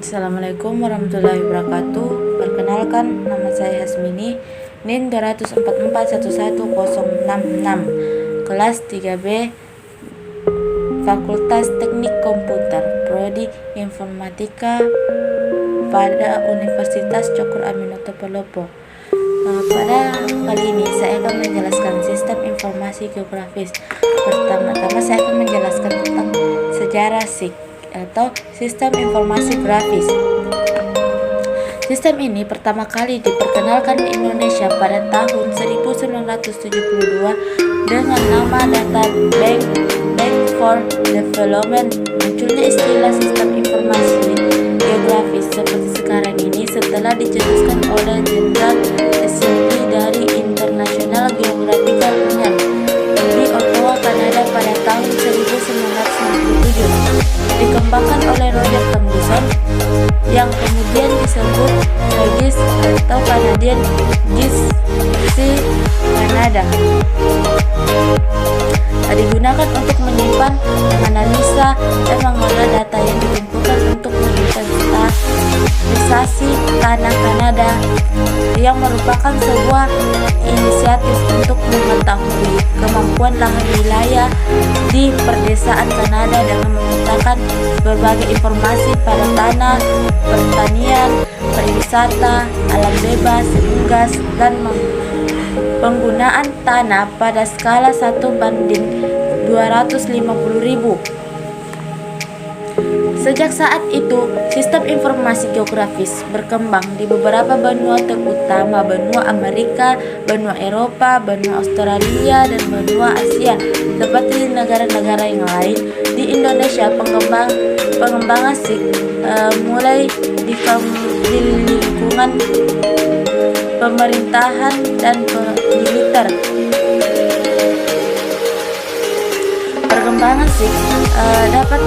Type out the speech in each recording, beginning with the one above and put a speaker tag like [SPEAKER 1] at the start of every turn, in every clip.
[SPEAKER 1] Assalamualaikum warahmatullahi wabarakatuh. Perkenalkan, nama saya Hasmini, NIM 244111066, kelas 3B, Fakultas Teknik Komputer, Prodi Informatika pada Universitas Cokro Aminoto Palopo. Pada kali ini saya akan menjelaskan sistem informasi geografis. Pertama-tama saya akan menjelaskan tentang sejarah SIG atau Sistem Informasi Grafis. Sistem ini pertama kali diperkenalkan di Indonesia pada tahun 1972 dengan nama Data Bank for Development. Munculnya istilah sistem informasi geografis seperti sekarang ini setelah dicetuskan oleh Jenderal Assembly dari International Geographical Union di Ottawa, Kanada pada tahun 1997. Dikembangkan oleh Roger Thomson yang kemudian disebut GIS atau Canadian GIS Canada. Digunakan untuk menyimpan, menganalisa, dan mengolah data yang dikumpulkan untuk inventarisasi tanah Kanada, yang merupakan sebuah inisiatif untuk mengetahui kemampuan lahan wilayah di perdesaan Kanada dengan memetakan berbagai informasi pada tanah, pertanian, pariwisata, alam bebas, gas, dan penggunaan tanah pada skala 1:250.000. Sejak saat itu, sistem informasi geografis berkembang di beberapa benua, terutama benua Amerika, benua Eropa, benua Australia, dan benua Asia. Seperti di negara-negara yang lain, di Indonesia pengembangan SIG mulai di lingkungan pemerintahan dan militer. Perkembangan SIG dapat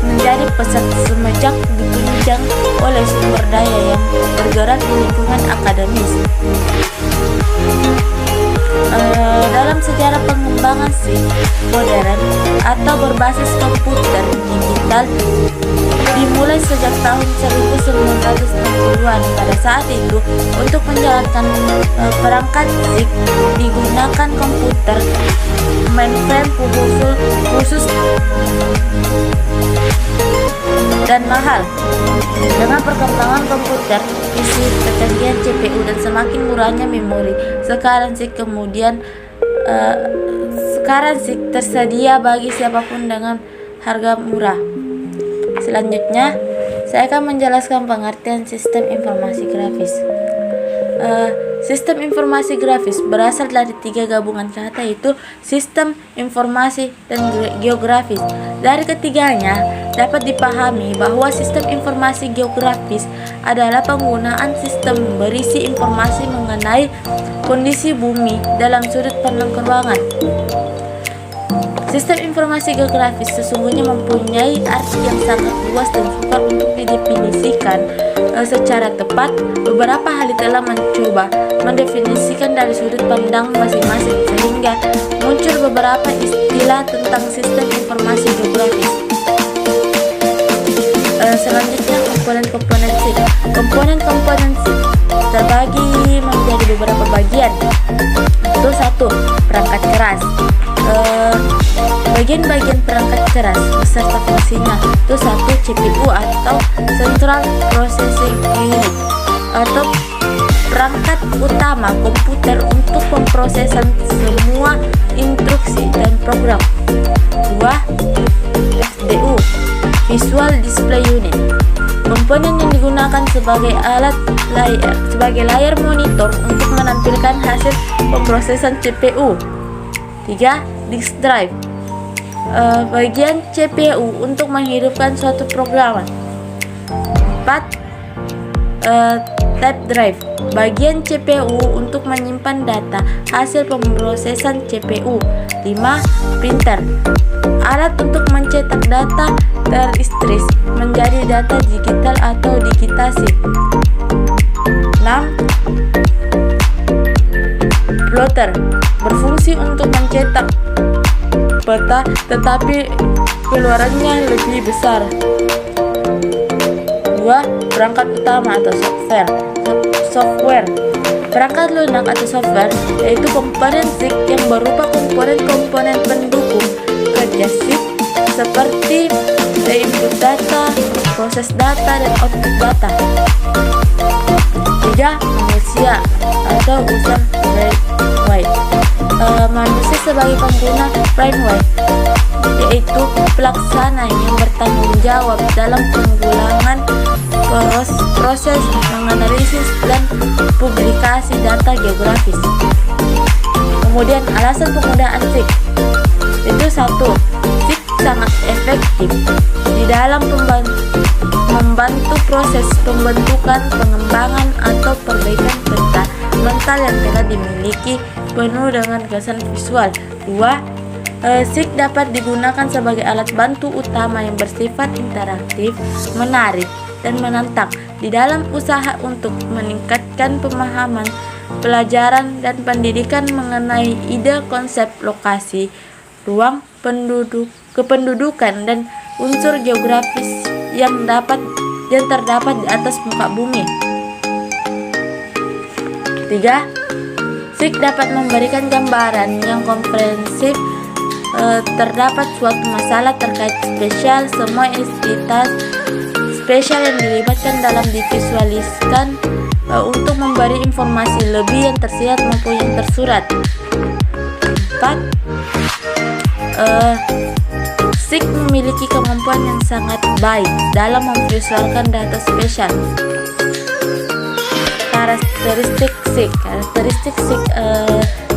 [SPEAKER 1] menjadi pesat semenjak ditunjang oleh sumber daya yang bergerak di lingkungan akademis. Dalam sejarah pengembangan SIG modern atau berbasis komputer digital dimulai sejak tahun 1960-an. Pada saat itu, untuk menjalankan perangkat SIG digunakan komputer mainframe khusus dan mahal. Dengan perkembangan komputer, isi kecanggihan CPU, dan semakin murahnya memori, sekarang SIG tersedia bagi siapapun dengan harga murah. Selanjutnya, saya akan menjelaskan pengertian sistem informasi grafis. Sistem informasi grafis berasal dari 3 gabungan kata, yaitu sistem, informasi, dan geografis. Dari ketiganya dapat dipahami bahwa sistem informasi geografis adalah penggunaan sistem berisi informasi mengenai kondisi bumi dalam sudut pandang ruangan. Sistem informasi geografis sesungguhnya mempunyai arti yang sangat luas dan sukar untuk didefinisikan secara tepat. Beberapa ahli telah mencoba mendefinisikan dari sudut pandang masing-masing, sehingga muncul beberapa istilah tentang sistem informasi geografis. Selanjutnya, komponen-komponen SIG. Komponen-komponen SIG terbagi menjadi beberapa bagian. Itu 1. Perangkat keras. Bagian-bagian perangkat keras beserta fungsinya itu 1. CPU atau Central Processing Unit atau perangkat utama komputer untuk pemrosesan semua instruksi dan program. 2. VDU, Visual Display Unit, komponen yang digunakan sebagai layar monitor untuk menampilkan hasil pemrosesan CPU. 3. Disk drive, bagian CPU untuk menghidupkan suatu program. 4. Tape drive, bagian CPU untuk menyimpan data hasil pemrosesan CPU. 5. Printer, alat untuk mencetak data teristris menjadi data digital atau digitasi. 6. Plotter, berfungsi untuk mencetak peta tetapi keluarannya lebih besar. 2. Perangkat utama atau software. Perangkat lunak atau software yaitu komponen SIG yang berupa komponen-komponen pendukung kerja SIG seperti input data, proses data, dan output data. 3. Manusia atau user brainwave. Manusia sebagai pengguna brainwave yaitu pelaksana yang bertanggung jawab dalam penggulangan proses menganalisis dan publikasi data geografis. Kemudian alasan penggunaan SIG itu 1. SIG sangat efektif di dalam membantu proses pembentukan, pengembangan, atau perbaikan peta mental yang telah dimiliki penuh dengan kesan visual. 2. SIG dapat digunakan sebagai alat bantu utama yang bersifat interaktif, menarik, dan menantang di dalam usaha untuk meningkatkan pemahaman, pelajaran, dan pendidikan mengenai ide, konsep, lokasi, ruang, kependudukan, dan unsur geografis yang terdapat di atas muka bumi. 3. SIG dapat memberikan gambaran yang komprehensif terdapat suatu masalah terkait spesial. Semua entitas spesial yang dilibatkan dalam divisualiskan untuk memberi informasi lebih yang tersirat maupun yang tersurat. 4. SIG memiliki kemampuan yang sangat baik dalam memvisualkan data spesial. Karakteristik SIG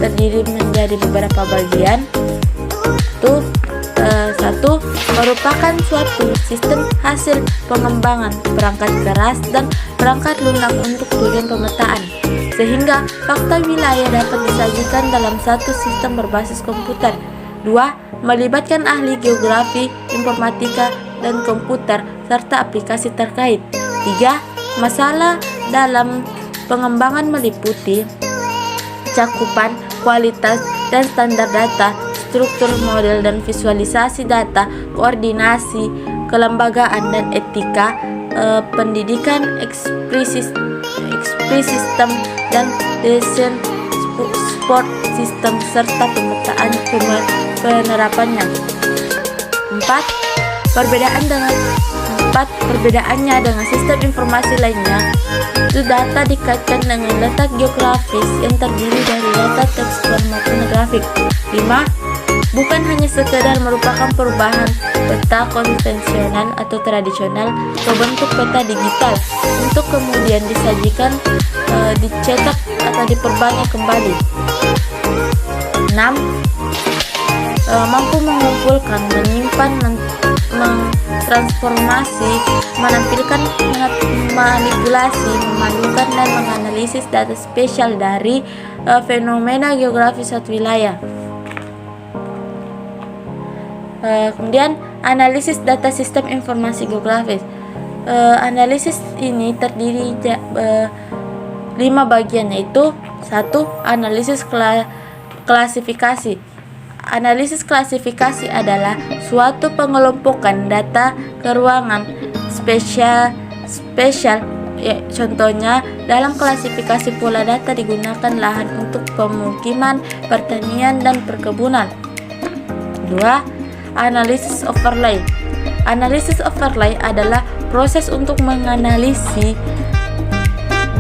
[SPEAKER 1] terdiri menjadi beberapa bagian. 1. Merupakan suatu sistem hasil pengembangan perangkat keras dan perangkat lunak untuk tujuan pemetaan, sehingga fakta wilayah dapat disajikan dalam satu sistem berbasis komputer. 2. Melibatkan ahli geografi, informatika, dan komputer serta aplikasi terkait. 3. Masalah dalam pengembangan meliputi cakupan, kualitas, dan standar data, struktur model dan visualisasi data, koordinasi, kelembagaan dan etika, pendidikan, sistem dan desain support sistem serta pemetaan penerapannya. 4. Perbedaannya dengan sistem informasi lainnya itu data dikaitkan dengan letak geografis yang terdiri dari data tekstual maupun grafik. 5. Bukan hanya sekedar merupakan perubahan peta konvensional atau tradisional ke bentuk peta digital untuk kemudian disajikan, dicetak atau diperbanyak kembali. 6. Mampu mengumpulkan, menyimpan, mentransformasi, menampilkan, manipulasi, memadukan, dan menganalisis data spesial dari fenomena geografis suatu wilayah. Kemudian analisis data sistem informasi geografis. Analisis ini terdiri 5 bagian, yaitu 1. Analisis klasifikasi. Analisis klasifikasi adalah suatu pengelompokan data keruangan spesial. Contohnya, dalam klasifikasi pola data digunakan lahan untuk pemukiman, pertanian, dan perkebunan. 2. Analisis overlay. Analisis overlay adalah proses untuk menganalisis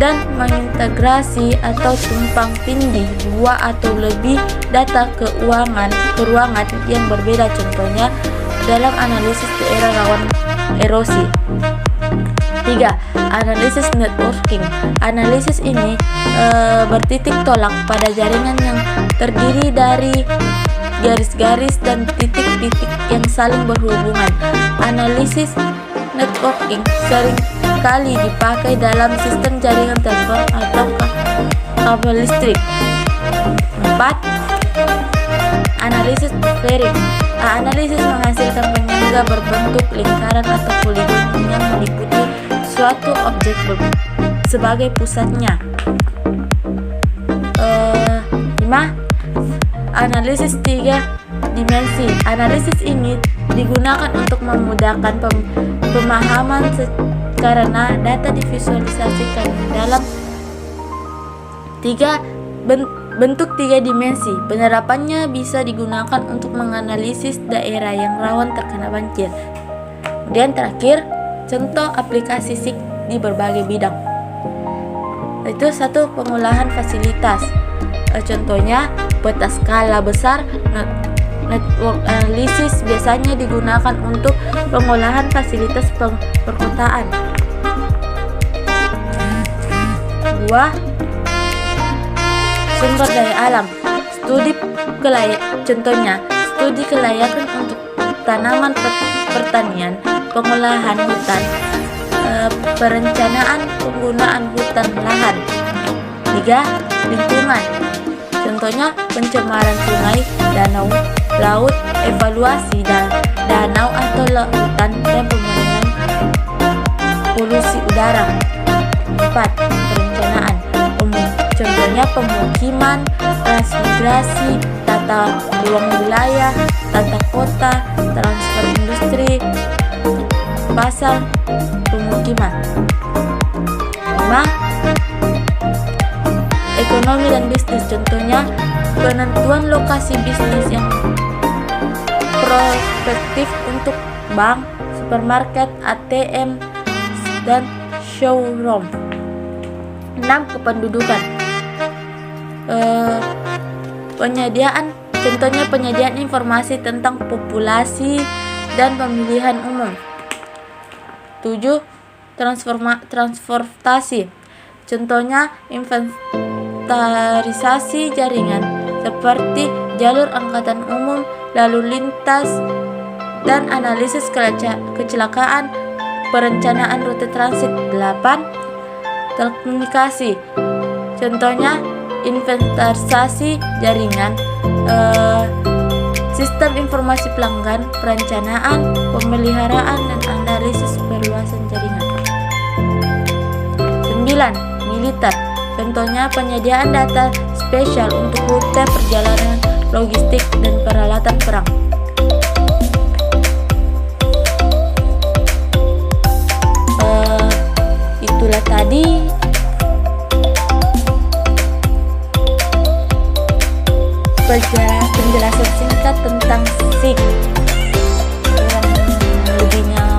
[SPEAKER 1] dan mengintegrasi atau tumpang tindih 2 atau lebih data keuangan yang berbeda, contohnya dalam analisis daerah rawan erosi. 3. Analisis networking. Analisis ini bertitik tolak pada jaringan yang terdiri dari garis-garis dan titik-titik yang saling berhubungan. Analisis networking sering kali dipakai dalam sistem jaringan telepon atau kabel listrik. 4. Analisis spheric. Analisis menghasilkan penyangga berbentuk lingkaran atau poligon yang meliputi suatu objek sebagai pusatnya. 5. Analisis 3 dimensi. Analisis ini digunakan untuk memudahkan pemahaman secara karena data divisualisasikan dalam bentuk 3 dimensi. Penerapannya bisa digunakan untuk menganalisis daerah yang rawan terkena banjir. Kemudian terakhir, contoh aplikasi SIG di berbagai bidang. Itu satu, pengolahan fasilitas. Contohnya peta skala besar. Network analysis biasanya digunakan untuk pengolahan fasilitas perkotaan. 2. Sumber daya alam. Contohnya studi kelayakan untuk tanaman pertanian, pengolahan hutan, perencanaan penggunaan hutan lahan. 3. Lingkungan. Contohnya pencemaran sungai, danau, laut, evaluasi danau atau lautan, dan pengurangan polusi udara. 4. Perencanaan umum. Contohnya pemukiman, transmigrasi, tata ruang wilayah, tata kota, transfer industri, pasar, pemukiman. 5. Ekonomi dan bisnis. Contohnya penentuan lokasi bisnis yang prospektif untuk bank, supermarket, ATM, dan showroom. 6. Kependudukan. Contohnya penyediaan informasi tentang populasi dan pemilihan umum. 7. Transportasi. Contohnya inventarisasi jaringan seperti jalur angkutan umum, lalu lintas, dan analisis kecelakaan, perencanaan rute transit. 8. Telekomunikasi. Contohnya inventarisasi jaringan, sistem informasi pelanggan, perencanaan, pemeliharaan, dan analisis perluasan jaringan. 9. Militer. Contohnya penyediaan data spesial untuk rute perjalanan, logistik, dan peralatan perang. Itulah tadi penjelasan singkat tentang SIG. Kurang lebihnya